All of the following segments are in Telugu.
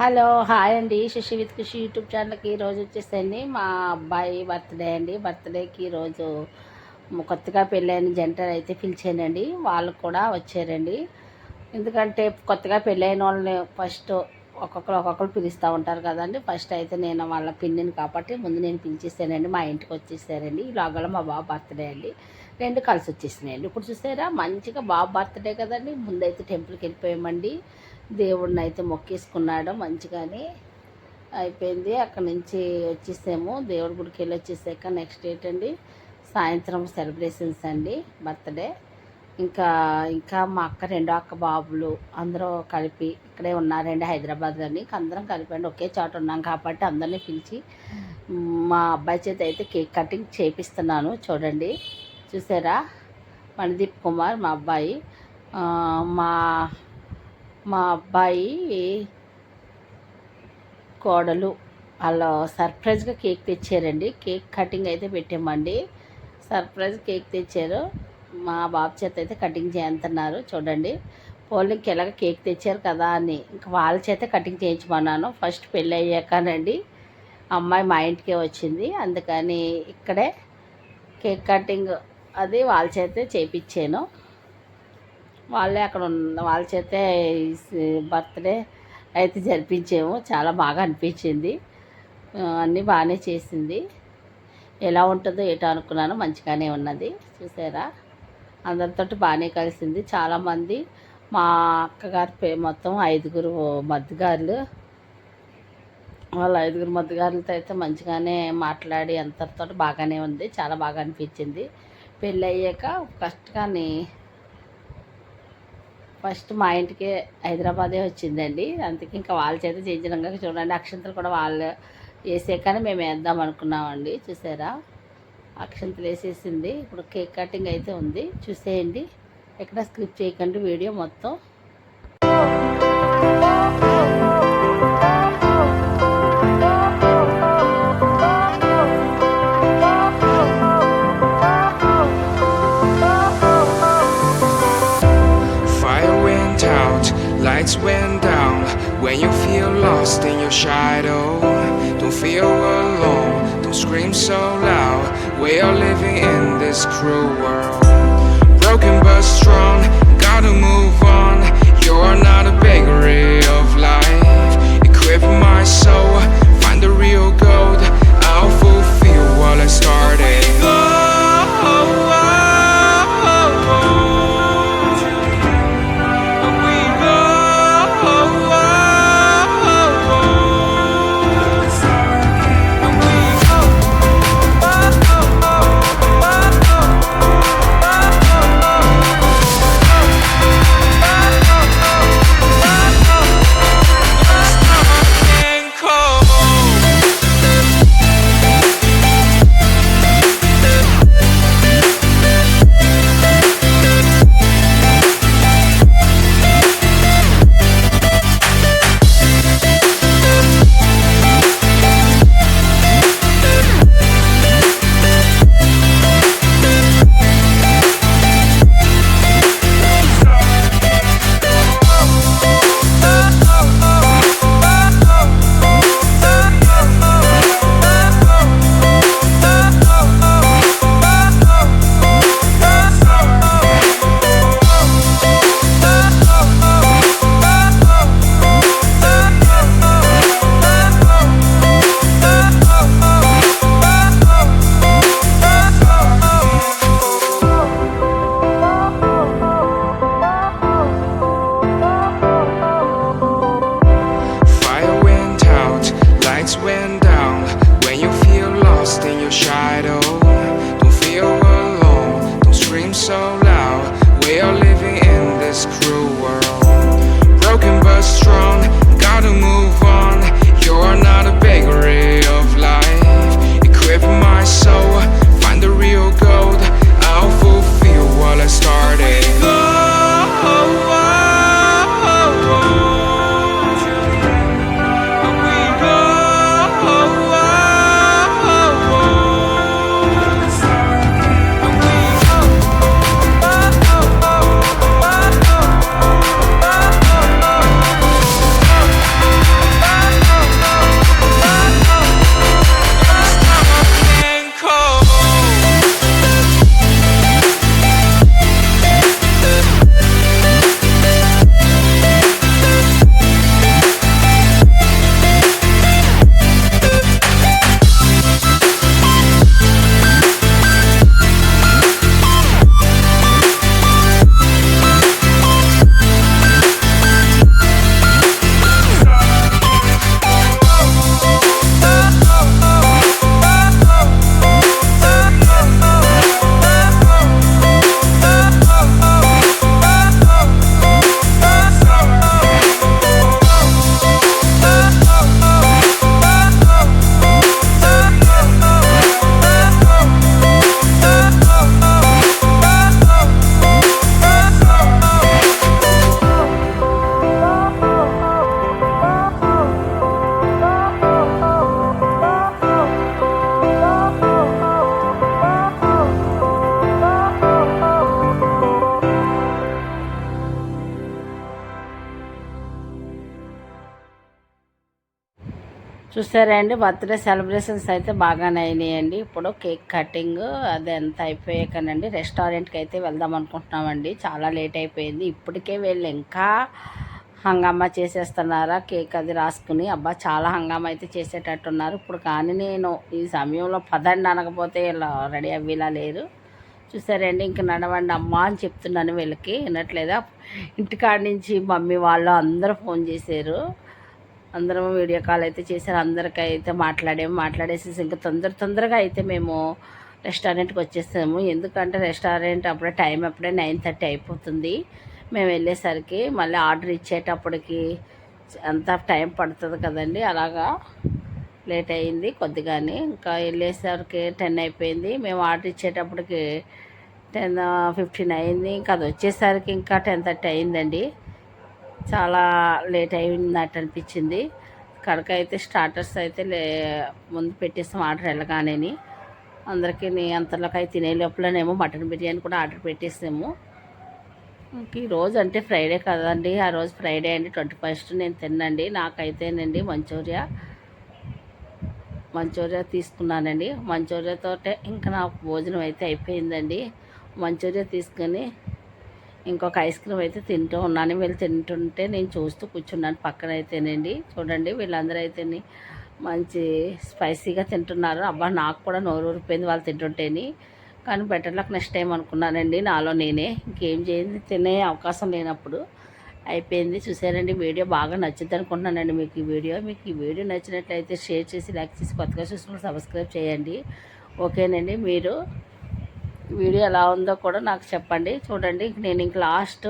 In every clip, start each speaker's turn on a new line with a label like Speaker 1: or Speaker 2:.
Speaker 1: హలో హాయ్ అండి. శశి విత్ ఖుషి యూట్యూబ్ ఛానల్కి ఈరోజు వచ్చేసండి మా అబ్బాయి బర్త్డే అండి. బర్త్డేకి ఈరోజు కొత్తగా పెళ్ళైన జంట అయితే పిలిచానండి. వాళ్ళు కూడా వచ్చారండి. ఎందుకంటే కొత్తగా పెళ్ళైన వాళ్ళని ఫస్ట్ ఒక్కొక్కరు పిలుస్తూ ఉంటారు కదండి. ఫస్ట్ అయితే నేను వాళ్ళ పిన్నిని కాబట్టి ముందు నేను పిలిచేసానండి. మా ఇంటికి వచ్చేసారండి. ఈ లోగల మా బాబు బర్త్డే అండి. రెండు కలిసి వచ్చేసినాయండి. ఇప్పుడు చూసారా మంచిగా బాబు బర్త్డే కదండి. ముందైతే టెంపుల్కి వెళ్ళిపోయామండి. దేవుడిని అయితే మొక్కేసుకున్నాడు మంచిగానే అయిపోయింది. అక్కడ నుంచి వచ్చేసాము. దేవుడి గుడికి వెళ్ళి వచ్చేసాక నెక్స్ట్ ఏంటండి సాయంత్రం సెలబ్రేషన్స్ అండి బర్త్డే. ఇంకా ఇంకా మా అక్క రెండో అక్క బాబులు అందరూ కలిపి ఇక్కడే ఉన్నారండి హైదరాబాద్లోని. అందరం కలిపండి ఒకే చోట ఉన్నాం కాబట్టి అందరినీ పిలిచి మా అబ్బాయి చేత అయితే కేక్ కటింగ్ చేపిస్తున్నాను. చూడండి చూసారా మణిదీప్ కుమార్ మా అబ్బాయి. మా మా అబ్బాయి కోడలు వాళ్ళు సర్ప్రైజ్గా కేక్ తెచ్చారండి. కేక్ కటింగ్ అయితే పెట్టామండి. సర్ప్రైజ్ కేక్ తెచ్చారు. మా బాబు చేత అయితే కటింగ్ చేస్తున్నారు. చూడండి పోలింగ్కి ఎలాగ కేక్ తెచ్చారు కదా అని ఇంకా వాళ్ళ చేత కటింగ్ చేయించమన్నాను. ఫస్ట్ పెళ్ళి అయ్యాకనండి అమ్మాయి మా ఇంటికే వచ్చింది. అందుకని ఇక్కడే కేక్ కటింగ్ అది వాళ్ళ చేతే చేయించాను. వాళ్ళే అక్కడ ఉన్న వాళ్ళ చేతే బర్త్డే అయితే జరిపించాము. చాలా బాగా అనిపించింది. అన్నీ బాగానే చేసింది. ఎలా ఉంటుందో ఏటో అనుకున్నాను, మంచిగానే ఉన్నది. చూసారా అందరితో బాగానే కలిసింది. చాలామంది మా అక్కగారి మొత్తం 5 మద్దుగారులు. వాళ్ళ 5 మద్దుగారులతో అయితే మంచిగానే మాట్లాడి అందరితో బాగానే ఉంది. చాలా బాగా అనిపించింది. పెళ్ళి అయ్యాక ఫస్ట్ మా ఇంటికి హైదరాబాదే వచ్చిందండి. అందుకే ఇంకా వాళ్ళ చేత చేయించడంగా చూడండి అక్షంతలు కూడా వాళ్ళు వేసాకనే మేము వేద్దాం అనుకున్నామండి. చూసారా అక్షంతలు వేసేసింది. ఇప్పుడు కేక్ కటింగ్ అయితే ఉంది. చూసేయండి, ఎక్కడ స్క్రిప్ట్ చేయకండి వీడియో మొత్తం.
Speaker 2: Lights went down when you feel lost in your shadow. Don't feel alone, don't scream so loud. We are living in this cruel world. Broken but strong, gotta move on. You are not a bakery of life. Equip my soul, find the real gold. I'll fulfill what I started.
Speaker 1: చూసారండి బర్త్డే సెలబ్రేషన్స్ అయితే బాగానే అయినాయండి. ఇప్పుడు కేక్ కటింగ్ అదంతా అయిపోయాకనండి రెస్టారెంట్కి అయితే వెళ్దాం అనుకుంటున్నామండి. చాలా లేట్ అయిపోయింది. ఇప్పటికే వీళ్ళు ఇంకా హంగామా చేసేస్తున్నారా కేక్ అది రాసుకుని. అబ్బా చాలా హంగామా అయితే చేసేటట్టున్నారు. ఇప్పుడు కానీ నేను ఈ సమయంలో పదండి అనకపోతే ఇలా రెడీ అవ్వేలా లేరు. చూసారండి ఇంక నడవండి అమ్మా అని చెప్తున్నాను వీళ్ళకి, వినట్లేదా. ఇంటికాడ నుంచి మమ్మీ వాళ్ళు అందరూ ఫోన్ చేశారు, అందరం వీడియో కాల్ అయితే చేశారు. అందరికీ అయితే మాట్లాడేసి ఇంకా తొందరగా అయితే మేము రెస్టారెంట్కి వచ్చేసాము. ఎందుకంటే రెస్టారెంట్ అప్పుడే టైం అప్పుడే 9:30 అయిపోతుంది. మేము వెళ్ళేసరికి మళ్ళీ ఆర్డర్ ఇచ్చేటప్పటికి అంత టైం పడుతుంది కదండి, అలాగా లేట్ అయింది కొద్దిగానే. ఇంకా వెళ్ళేసరికి 10 అయిపోయింది. మేము ఆర్డర్ ఇచ్చేటప్పటికి 10:15 అయింది. ఇంకా అది వచ్చేసరికి ఇంకా 10:30 అయిందండి. చాలా లేట్ అయినట్టు అనిపించింది. కడక అయితే స్టార్టర్స్ అయితే ముందు పెట్టేసాం ఆర్డర్ వెళ్ళగానే. అందరికీ అంతలోకి అయితే తినే లోపలనేమో మటన్ బిర్యానీ కూడా ఆర్డర్ పెట్టేసాము. ఈరోజు అంటే ఫ్రైడే కదండి, ఆ రోజు ఫ్రైడే అండి 21st నేను తిన్నండి. నాకైతేనండి మంచూరియా తీసుకున్నానండి. మంచూరియాతో ఇంకా నాకు భోజనం అయితే అయిపోయిందండి. మంచూరియా తీసుకొని ఇంకొక ఐస్ క్రీమ్ అయితే తింటూ ఉన్నాను. వీళ్ళు తింటుంటే నేను చూస్తూ కూర్చున్నాను పక్కన అయితేనండి. చూడండి వీళ్ళందరూ అయితే మంచి స్పైసీగా తింటున్నారు. అబ్బా నాకు కూడా నోరు ఊరిపోయింది వాళ్ళు తింటుంటేని. కానీ బెటర్ లక్ నెక్స్ట్ టైం అనుకున్నానండి నాలో నేనే. ఇంకేం చేయండి, తినే అవకాశం లేనప్పుడు అయిపోయింది. చూసారండి వీడియో బాగా నచ్చుద్ది అనుకుంటున్నానండి మీకు ఈ వీడియో నచ్చినట్లయితే షేర్ చేసి లైక్ చేసి కొత్తగా చూసుకుని సబ్స్క్రైబ్ చేయండి. ఓకేనండి, మీరు వీడియో ఎలా ఉందో కూడా నాకు చెప్పండి. చూడండి నేను ఇంక లాస్ట్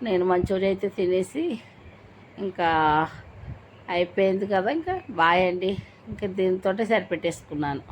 Speaker 1: నేను మంచూరియా అయితే తినేసి ఇంకా అయిపోయింది కదా, ఇంకా బాయ్ అండి. ఇంకా దీంతో సరిపెట్టేసుకున్నాను.